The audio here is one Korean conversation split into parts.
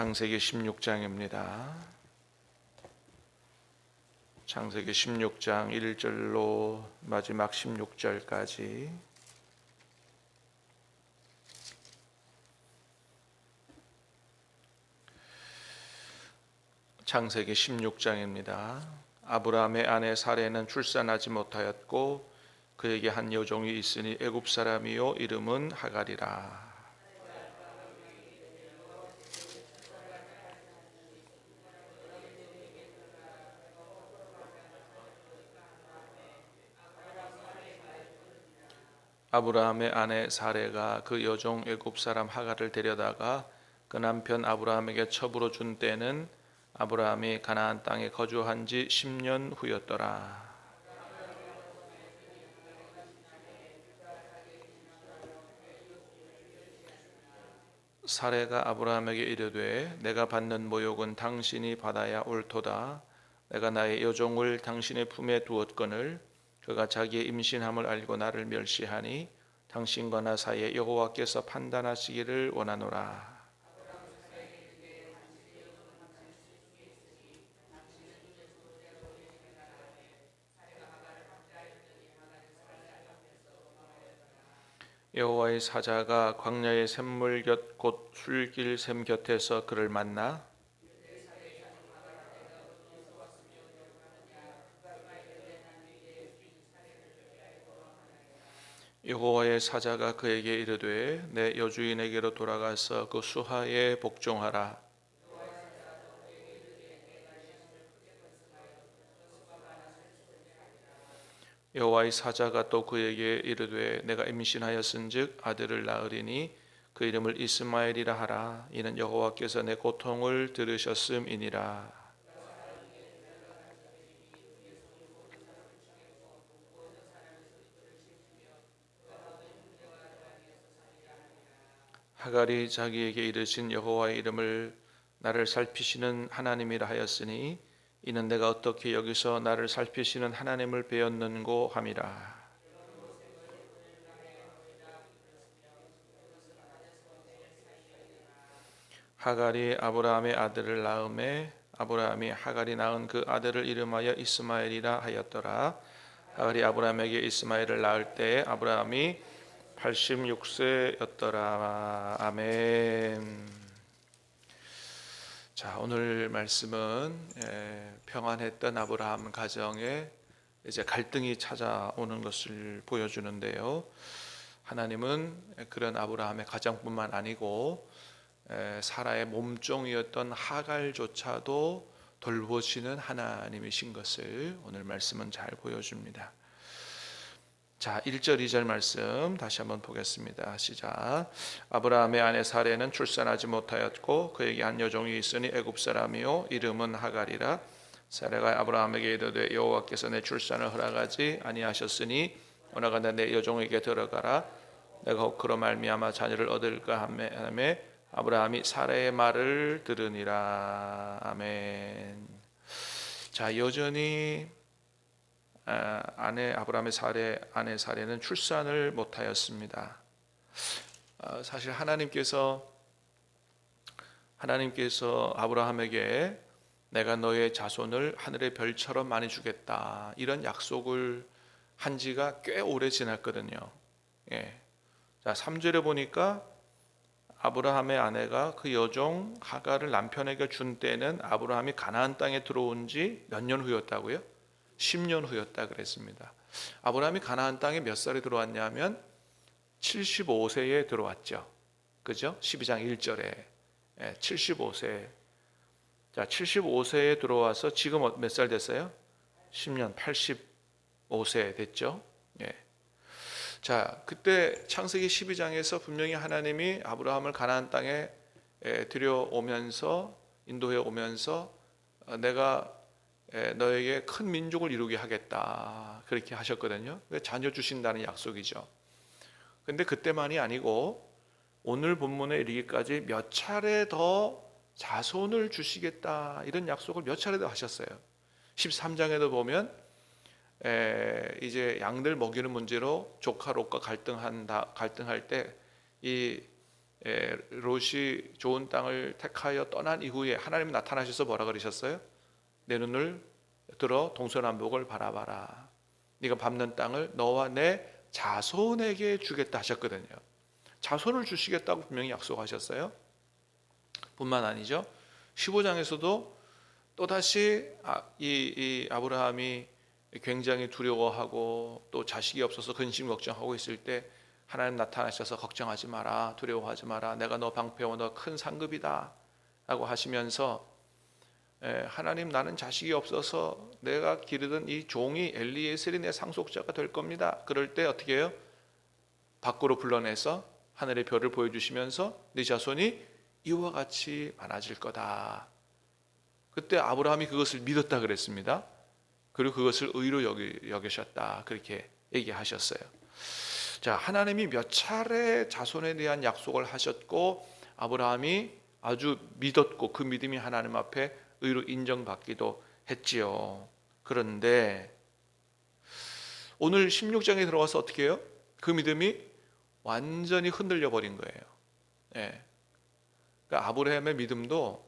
창세기 16장입니다. 창세기 16장 1절로 마지막 16절까지 창세기 16장입니다. 아브라함의 아내 사레는 출산하지 못하였고 그에게 한 여종이 있으니 애굽 사람이요 이름은 하갈이라. 아브라함의 아내 사레가 그 여종 애굽 사람 하갈을 데려다가 그 남편 아브라함에게 첩으로 준 때는 아브라함이 가나안 땅에 거주한 지 10년 후였더라. 사레가 아브라함에게 이르되 내가 받는 모욕은 당신이 받아야 옳도다. 내가 나의 여종을 당신의 품에 두었거늘 그가 자기의 임신함을 알고 나를 멸시하니 당신과 나 사이에 여호와께서 판단하시기를 원하노라. 여호와의 사자가 광야의 샘물 곁 곧 술길 샘 곁에서 그를 만나 여호와의 사자가 그에게 이르되 내 여주인에게로 돌아가서 그 수하에 복종하라. 여호와의 사자가 또 그에게 이르되 내가 임신하였은즉 아들을 낳으리니 그 이름을 이스마엘이라 하라. 이는 여호와께서 내 고통을 들으셨음이니라. 하갈이 자기에게 이르신 여호와의 이름을 나를 살피시는 하나님이라 하였으니 이는 내가 어떻게 여기서 나를 살피시는 하나님을 배웠는고 함이라. 하갈이 아브라함의 아들을 낳음에 아브라함이 하갈이 낳은 그 아들을 이름하여 이스마엘이라 하였더라. 하갈이 아브라함에게 이스마엘을 낳을 때에 아브라함이 86세였더라. 아멘. 자, 오늘 말씀은 평안했던 아브라함 가정에 이제 갈등이 찾아오는 것을 보여주는데요. 하나님은 그런 아브라함의 가정뿐만 아니고 사라의 몸종이었던 하갈조차도 돌보시는 하나님이신 것을 오늘 말씀은 잘 보여줍니다. 자, 1절 2절 말씀 다시 한번 보겠습니다. 시작. 아브라함의 아내 사레는 출산하지 못하였고 그에게 한 여종이 있으니 애굽 사람이요 이름은 하갈이라. 사레가 아브라함에게 이르되 여호와께서 내 출산을 허락하지 아니하셨으니 오나가나 내 여종에게 들어가라. 내가 혹 그로 말미암아 자녀를 얻을까 하매 아브라함이 사레의 말을 들으니라. 아멘. 자, 여전히 아브라함의 아내 사레는 출산을 못하였습니다. 사실 하나님께서 아브라함에게 내가 너의 자손을 하늘의 별처럼 많이 주겠다 이런 약속을 한 지가 꽤 오래 지났거든요. 자, 3절에 보니까 아브라함의 아내가 그 여종 하갈을 남편에게 준 때는 아브라함이 가나안 땅에 들어온 지 몇 년 후였다고요? 10년 후였다 그랬습니다. 아브라함이 가나안 땅에 몇 살에 들어왔냐면 75세에 들어왔죠. 그죠? 12장 1절에 75세. 자, 75세에 들어와서 지금 몇 살 됐어요? 10년 85세 됐죠. 자, 그때 창세기 12장에서 분명히 하나님이 아브라함을 가나안 땅에 들여오면서 인도해 오면서 내가 너에게 큰 민족을 이루게 하겠다 그렇게 하셨거든요. 자녀 주신다는 약속이죠. 근데 그때만이 아니고 오늘 본문에 이르기까지 몇 차례 더 자손을 주시겠다 이런 약속을 몇 차례 더 하셨어요. 13장에도 보면 이제 양들 먹이는 문제로 조카 롯과 갈등할 때 이 롯이 좋은 땅을 택하여 떠난 이후에 하나님이 나타나셔서 뭐라 그러셨어요? 내 눈을 들어 동서남북을 바라봐라. 네가 밟는 땅을 너와 내 자손에게 주겠다 하셨거든요. 자손을 주시겠다고 분명히 약속하셨어요. 뿐만 아니죠. 15장에서도 또다시 이 아브라함이 굉장히 두려워하고 또 자식이 없어서 근심 걱정하고 있을 때 하나님 나타나셔서 걱정하지 마라, 두려워하지 마라, 내가 너 방패와 너 큰 상급이다 라고 하시면서 하나님, 나는 자식이 없어서 내가 기르던 이 종이 엘리에셀이 내 상속자가 될 겁니다. 그럴 때 어떻게 해요? 밖으로 불러내서 하늘의 별을 보여주시면서 네 자손이 이와 같이 많아질 거다. 그때 아브라함이 그것을 믿었다 그랬습니다. 그리고 그것을 의로 여기셨다 그렇게 얘기하셨어요. 자, 하나님이 몇 차례 자손에 대한 약속을 하셨고 아브라함이 아주 믿었고 그 믿음이 하나님 앞에 의로 인정받기도 했지요. 그런데 오늘 16장에 들어가서 어떻게 해요? 그 믿음이 완전히 흔들려 버린 거예요. 예. 그러니까 아브라함의 믿음도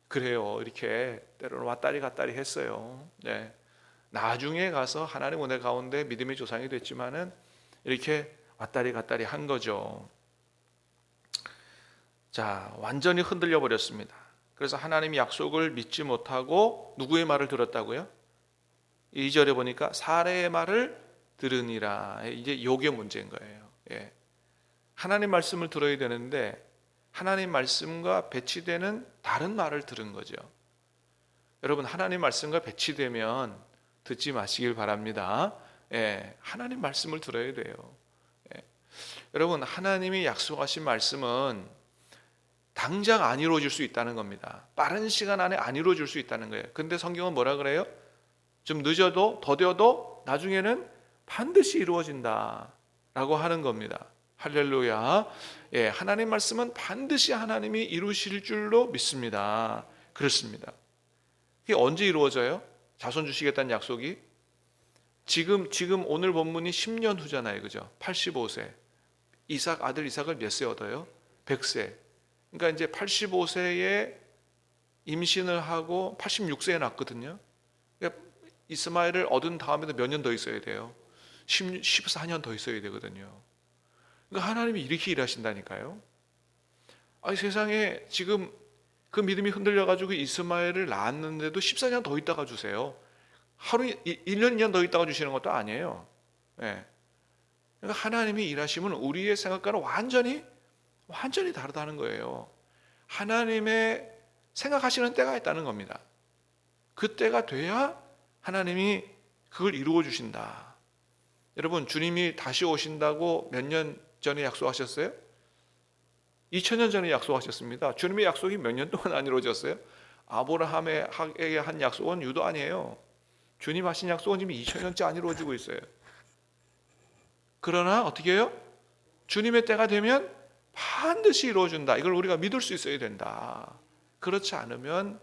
그래요. 이렇게 때로는 왔다리 갔다리 했어요. 네. 나중에 가서 하나님 은혜 가운데 믿음의 조상이 됐지만은 이렇게 왔다리 갔다리 한 거죠. 자, 완전히 흔들려 버렸습니다. 그래서 하나님이 약속을 믿지 못하고 누구의 말을 들었다고요? 2절에 보니까 사례의 말을 들으니라. 이제 요게 문제인 거예요. 예. 하나님 말씀을 들어야 되는데 하나님 말씀과 배치되는 다른 말을 들은 거죠. 여러분, 하나님 말씀과 배치되면 듣지 마시길 바랍니다. 예, 하나님 말씀을 들어야 돼요. 예. 여러분, 하나님이 약속하신 말씀은 당장 안 이루어질 수 있다는 겁니다. 빠른 시간 안에 안 이루어질 수 있다는 거예요. 근데 성경은 뭐라 그래요? 좀 늦어도 더뎌도 나중에는 반드시 이루어진다 라고 하는 겁니다. 할렐루야. 예, 하나님 말씀은 반드시 하나님이 이루실 줄로 믿습니다. 그렇습니다. 이게 언제 이루어져요? 자손 주시겠다는 약속이 지금 오늘 본문이 10년 후잖아요. 그죠? 85세. 아들 이삭을 몇 세 얻어요? 100세. 그러니까 이제 85세에 임신을 하고 86세에 낳거든요. 그러니까 이스마엘을 얻은 다음에도 몇 년 더 있어야 돼요? 14년 더 있어야 되거든요. 그러니까 하나님이 이렇게 일하신다니까요. 아니, 세상에 지금 그 믿음이 흔들려가지고 이스마엘을 낳았는데도 14년 더 있다가 주세요. 하루 1년, 2년 더 있다가 주시는 것도 아니에요. 네. 그러니까 하나님이 일하시면 우리의 생각과는 완전히 다르다는 거예요. 하나님의 생각하시는 때가 있다는 겁니다. 그 때가 돼야 하나님이 그걸 이루어 주신다. 여러분, 주님이 다시 오신다고 몇 년 전에 약속하셨어요? 2000년 전에 약속하셨습니다. 주님의 약속이 몇 년 동안 안 이루어졌어요? 아브라함에게 한 약속은 유도 아니에요. 주님 하신 약속은 지금 2000년째 안 이루어지고 있어요. 그러나 어떻게 해요? 주님의 때가 되면 반드시 이루어준다. 이걸 우리가 믿을 수 있어야 된다. 그렇지 않으면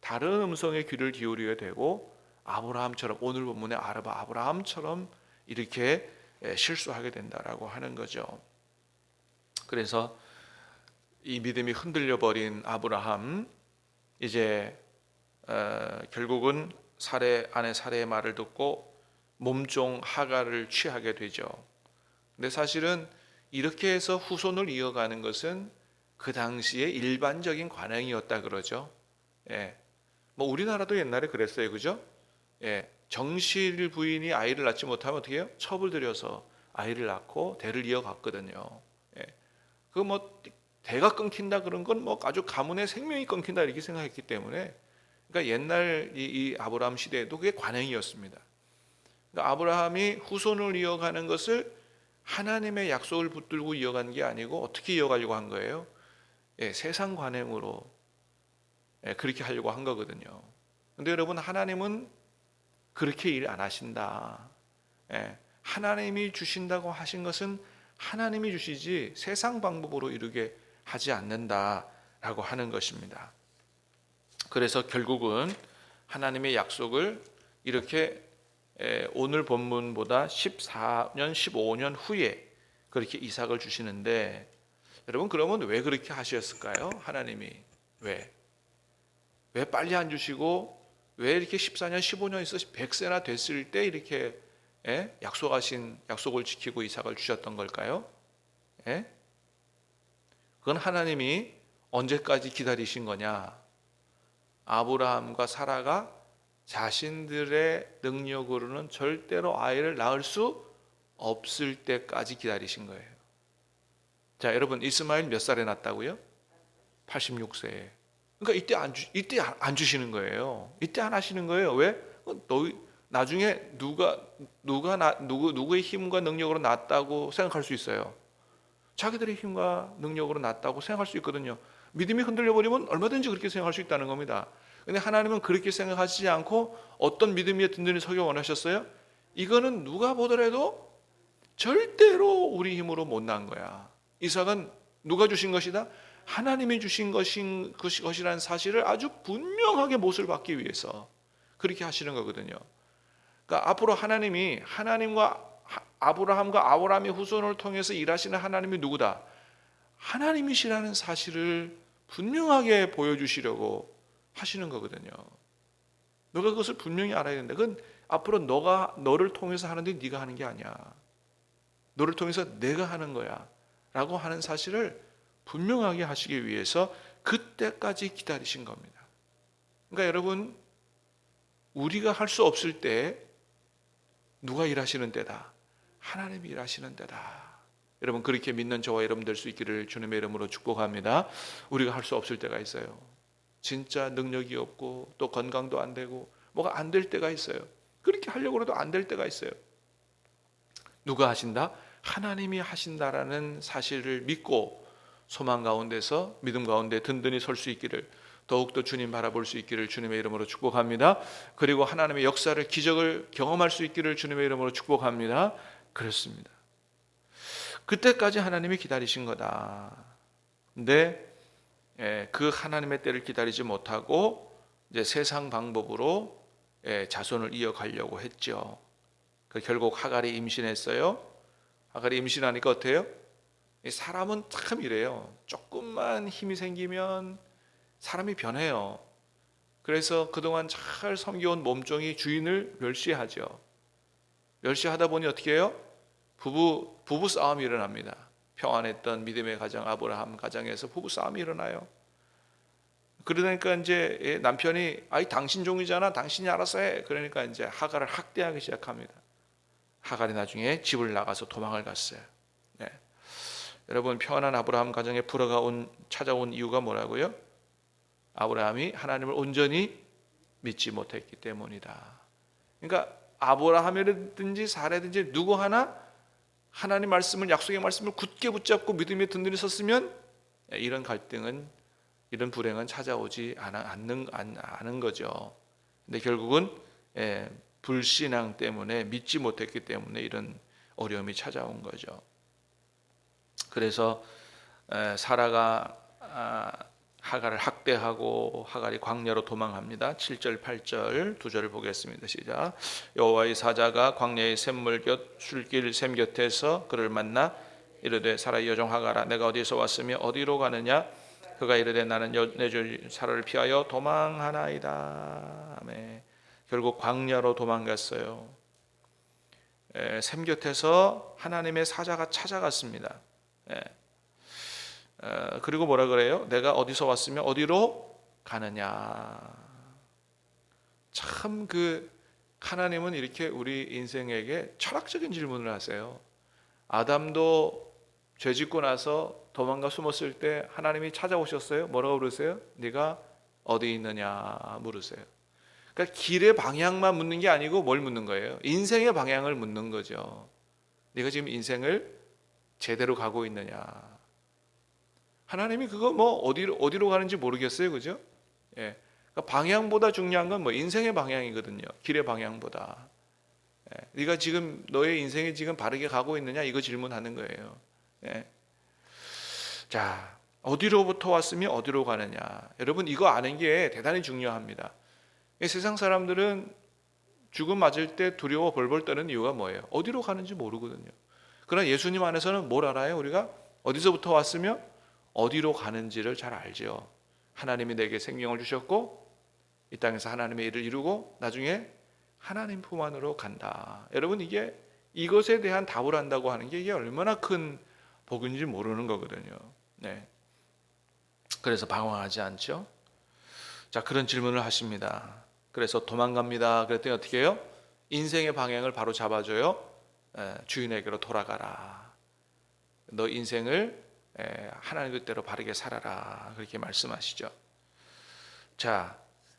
다른 음성에 귀를 기울여야 되고 아브라함처럼, 오늘 본문의 아브라함처럼 이렇게 실수하게 된다라고 하는 거죠. 그래서 이 믿음이 흔들려 버린 아브라함, 이제 결국은 아내 사례의 말을 듣고 몸종 하갈을 취하게 되죠. 근데 사실은 이렇게 해서 후손을 이어가는 것은 그 당시의 일반적인 관행이었다 그러죠. 예. 뭐 우리나라도 옛날에 그랬어요, 그죠? 예. 정실 부인이 아이를 낳지 못하면 어떻게 해요? 첩을 들여서 아이를 낳고 대를 이어갔거든요. 예. 그 뭐 대가 끊긴다 그런 건 뭐 아주 가문의 생명이 끊긴다 이렇게 생각했기 때문에, 그러니까 옛날 이 아브라함 시대에도 그게 관행이었습니다. 그러니까 아브라함이 후손을 이어가는 것을 하나님의 약속을 붙들고 이어간 게 아니고 어떻게 이어가려고 한 거예요? 예, 세상 관행으로 그렇게 하려고 한 거거든요. 근데 여러분, 하나님은 그렇게 일 안 하신다. 예, 하나님이 주신다고 하신 것은 하나님이 주시지 세상 방법으로 이루게 하지 않는다라고 하는 것입니다. 그래서 결국은 하나님의 약속을 이렇게 오늘 본문보다 14년, 15년 후에 그렇게 이삭을 주시는데, 여러분 그러면 왜 그렇게 하셨을까요? 하나님이 왜 빨리 안 주시고 왜 이렇게 14년 15년 있어 100세나 됐을 때 이렇게 약속하신 약속을 지키고 이삭을 주셨던 걸까요? 예? 그건 하나님이 언제까지 기다리신 거냐? 아브라함과 사라가 자신들의 능력으로는 절대로 아이를 낳을 수 없을 때까지 기다리신 거예요. 자, 여러분 이스마엘 몇 살에 낳았다고요? 86세에. 그러니까 이때 안 주시는 거예요. 이때 안 하시는 거예요. 왜? 나중에 누구의 힘과 능력으로 낳았다고 생각할 수 있어요. 자기들의 힘과 능력으로 낳았다고 생각할 수 있거든요. 믿음이 흔들려 버리면 얼마든지 그렇게 생각할 수 있다는 겁니다. 근데 하나님은 그렇게 생각하시지 않고 어떤 믿음이 든든히 서기 원하셨어요? 이거는 누가 보더라도 절대로 우리 힘으로 못 낳은 거야. 이삭은 누가 주신 것이다? 하나님이 주신 것이라는 사실을 아주 분명하게 못을 받기 위해서 그렇게 하시는 거거든요. 그러니까 앞으로 하나님이 아브라함과 아브라함의 후손을 통해서 일하시는 하나님이 누구다? 하나님이시라는 사실을 분명하게 보여주시려고 하시는 거거든요. 너가 그것을 분명히 알아야 된다. 그건 앞으로 너를 통해서 하는데 네가 하는 게 아니야. 너를 통해서 내가 하는 거야 라고 하는 사실을 분명하게 하시기 위해서 그때까지 기다리신 겁니다. 그러니까 여러분, 우리가 할 수 없을 때 누가 일하시는 때다? 하나님이 일하시는 때다. 여러분 그렇게 믿는 저와 여러분 될 수 있기를 주님의 이름으로 축복합니다. 우리가 할 수 없을 때가 있어요. 진짜 능력이 없고 또 건강도 안 되고 뭐가 안 될 때가 있어요. 그렇게 하려고 해도 안 될 때가 있어요. 누가 하신다? 하나님이 하신다라는 사실을 믿고 소망 가운데서 믿음 가운데 든든히 설 수 있기를, 더욱더 주님 바라볼 수 있기를 주님의 이름으로 축복합니다. 그리고 하나님의 역사를, 기적을 경험할 수 있기를 주님의 이름으로 축복합니다. 그렇습니다. 그때까지 하나님이 기다리신 거다. 근데 그 하나님의 때를 기다리지 못하고 이제 세상 방법으로 자손을 이어가려고 했죠. 결국 하갈이 임신했어요. 하갈이 임신하니까 어때요? 사람은 참 이래요. 조금만 힘이 생기면 사람이 변해요. 그래서 그동안 잘 섬겨온 몸종이 주인을 멸시하죠. 멸시하다 보니 어떻게 해요? 부부 싸움이 일어납니다. 평안했던 믿음의 가정 아브라함 가정에서 부부 싸움이 일어나요. 그러니까 이제 남편이 당신 종이잖아, 당신이 알아서 해. 그러니까 이제 하갈을 학대하기 시작합니다. 하갈이 나중에 집을 나가서 도망을 갔어요. 네. 여러분 평안한 아브라함 가정에 불화가 찾아온 이유가 뭐라고요? 아브라함이 하나님을 온전히 믿지 못했기 때문이다. 그러니까 아브라함이라든지 사라든지 누구 하나 하나님 말씀을, 약속의 말씀을 굳게 붙잡고 믿음에 든든히 섰으면 이런 갈등은, 이런 불행은 찾아오지 않은 거죠. 근데 결국은 불신앙 때문에, 믿지 못했기 때문에 이런 어려움이 찾아온 거죠. 그래서 사라가 하갈을 학대하고 하갈이 광야로 도망합니다. 7절 8절 두 절을 보겠습니다. 시작. 여호와의 사자가 광야의 샘물 곁 술길 샘 곁에서 그를 만나 이르되 사라의 여종 하갈아 내가 어디서 왔으며 어디로 가느냐? 그가 이르되 나는 내 주 사라를 피하여 도망하나이다. 아멘. 결국 광야로 도망갔어요. 샘 곁에서 하나님의 사자가 찾아갔습니다. 그리고 뭐라 그래요? 내가 어디서 왔으며 어디로 가느냐. 참 하나님은 이렇게 우리 인생에게 철학적인 질문을 하세요. 아담도 죄짓고 나서 도망가 숨었을 때 하나님이 찾아오셨어요. 뭐라고 그러세요? 네가 어디 있느냐 물으세요. 그러니까 길의 방향만 묻는 게 아니고 뭘 묻는 거예요? 인생의 방향을 묻는 거죠. 네가 지금 인생을 제대로 가고 있느냐. 하나님이 그거 어디로 가는지 모르겠어요, 그죠? 그러니까 방향보다 중요한 건 인생의 방향이거든요. 길의 방향보다. 네가 지금 너의 인생이 지금 바르게 가고 있느냐 이거 질문하는 거예요. 자, 어디로부터 왔으며 어디로 가느냐. 여러분 이거 아는 게 대단히 중요합니다. 세상 사람들은 죽음 맞을 때 두려워 벌벌 떠는 이유가 뭐예요? 어디로 가는지 모르거든요. 그러나 예수님 안에서는 뭘 알아요? 우리가 어디서부터 왔으며 어디로 가는지를 잘 알죠. 하나님이 내게 생명을 주셨고 이 땅에서 하나님의 일을 이루고 나중에 하나님 품 안으로 간다. 여러분, 이것에 대한 답을 한다고 하는 게 이게 얼마나 큰 복인지 모르는 거거든요. 네. 그래서 방황하지 않죠. 자, 그런 질문을 하십니다. 그래서 도망갑니다. 그랬더니 어떻게 해요? 인생의 방향을 바로 잡아줘요. 주인에게로 돌아가라. 너 인생을 하나님 뜻대로 바르게 살아라. 그렇게 말씀하시죠. 자,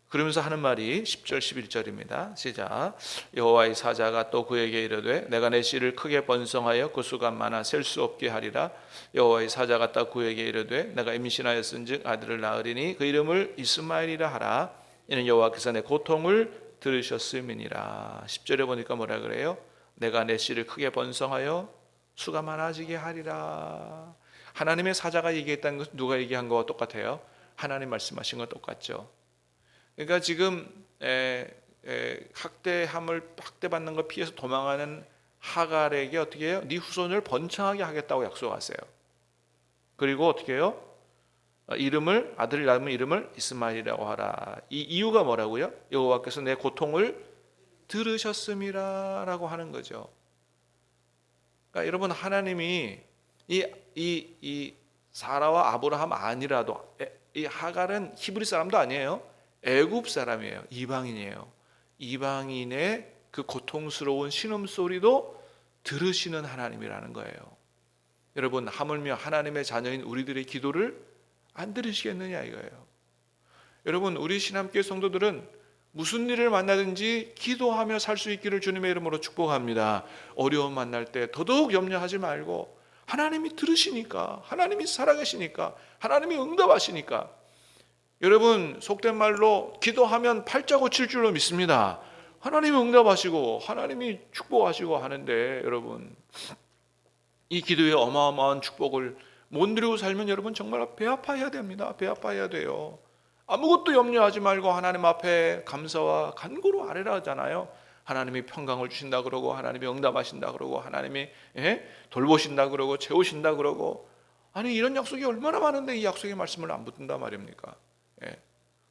그러면서 하는 말이 10절 11절입니다. 시작. 여호와의 사자가 또 그에게 이르되 내가 내 씨를 크게 번성하여 그 수가 많아 셀 수 없게 하리라. 여호와의 사자가 또 그에게 이르되 내가 임신하였은즉 아들을 낳으리니 그 이름을 이스마엘이라 하라. 이는 여호와께서 내 고통을 들으셨음이니라. 10절에 보니까 뭐라 그래요? 내가 내 씨를 크게 번성하여 수가 많아지게 하리라. 하나님의 사자가 얘기했다는 것은 누가 얘기한 거와 똑같아요? 하나님 말씀하신 건 똑같죠. 그러니까 지금 학대받는 걸 피해서 도망하는 하갈에게 어떻게 해요? 네 후손을 번창하게 하겠다고 약속하세요. 그리고 어떻게 해요? 아들을 낳으면 이름을 이스마엘이라고 하라. 이 이유가 뭐라고요? 여호와께서 내 고통을 들으셨음이라라고 하는 거죠. 그러니까 여러분, 하나님이 이 사라와 아브라함 아니라도 이 하갈은 히브리 사람도 아니에요. 애굽 사람이에요. 이방인이에요. 이방인의 그 고통스러운 신음소리도 들으시는 하나님이라는 거예요. 여러분, 하물며 하나님의 자녀인 우리들의 기도를 안 들으시겠느냐 이거예요. 여러분, 우리 신함교회 성도들은 무슨 일을 만나든지 기도하며 살 수 있기를 주님의 이름으로 축복합니다. 어려움 만날 때 더더욱 염려하지 말고 하나님이 들으시니까, 하나님이 살아계시니까, 하나님이 응답하시니까. 여러분, 속된 말로 기도하면 팔자 고칠 줄로 믿습니다. 하나님이 응답하시고 하나님이 축복하시고 하는데, 여러분, 이 기도의 어마어마한 축복을 못 누리고 살면 여러분 정말 배 아파해야 됩니다. 배 아파해야 돼요. 아무것도 염려하지 말고 하나님 앞에 감사와 간구로 아뢰라 하잖아요. 하나님이 평강을 주신다 그러고, 하나님이 응답하신다 그러고, 하나님이 돌보신다 그러고, 채우신다 그러고. 아니, 이런 약속이 얼마나 많은데 이 약속의 말씀을 안 붙든단 말입니까?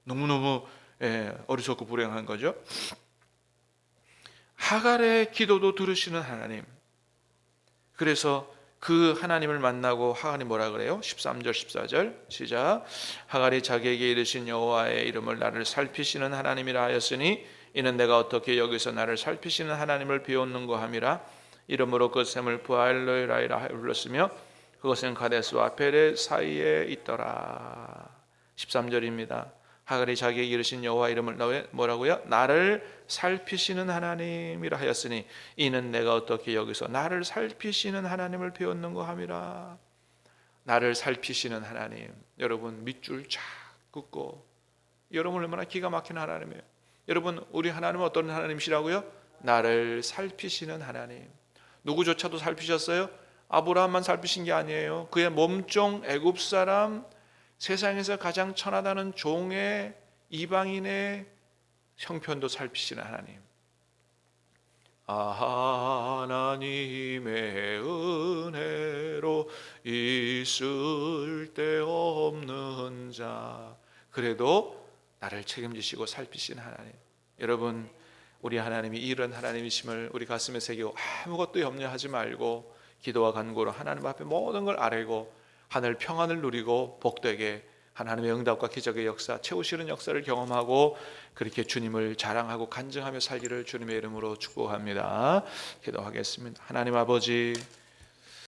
너무너무 어리석고 불행한 거죠. 하갈의 기도도 들으시는 하나님. 그래서 그 하나님을 만나고 하갈이 뭐라 그래요? 13절 14절 시작. 하갈이 자기에게 이르신 여호와의 이름을 나를 살피시는 하나님이라 하였으니 이는 내가 어떻게 여기서 나를 살피시는 하나님을 비웃는고 함이라. 이름으로 그 샘을 부알로이라이라 불렀으며 그것은 가데스와 베레 사이에 있더라. 13절입니다. 하갈이 자기에게 이르신 여호와 이름을 뭐라고요? 나를 살피시는 하나님이라 하였으니 이는 내가 어떻게 여기서 나를 살피시는 하나님을 배웠는가 함이라. 나를 살피시는 하나님. 여러분, 밑줄 쫙 긋고, 여러분 얼마나 기가 막힌 하나님이에요. 여러분, 우리 하나님은 어떤 하나님이시라고요? 나를 살피시는 하나님. 누구조차도 살피셨어요? 아브라함만 살피신 게 아니에요. 그의 몸종 애굽 사람, 세상에서 가장 천하다는 종의 이방인의 형편도 살피시는 하나님. 하나님의 은혜로 있을 데 없는 자. 그래도 나를 책임지시고 살피시는 하나님. 여러분, 우리 하나님이 이런 하나님이심을 우리 가슴에 새기고 아무것도 염려하지 말고 기도와 간구로 하나님 앞에 모든 걸 아뢰고 하늘 평안을 누리고 복되게 하나님의 응답과 기적의 역사, 채우시는 역사를 경험하고 그렇게 주님을 자랑하고 간증하며 살기를 주님의 이름으로 축복합니다. 기도하겠습니다. 하나님 아버지,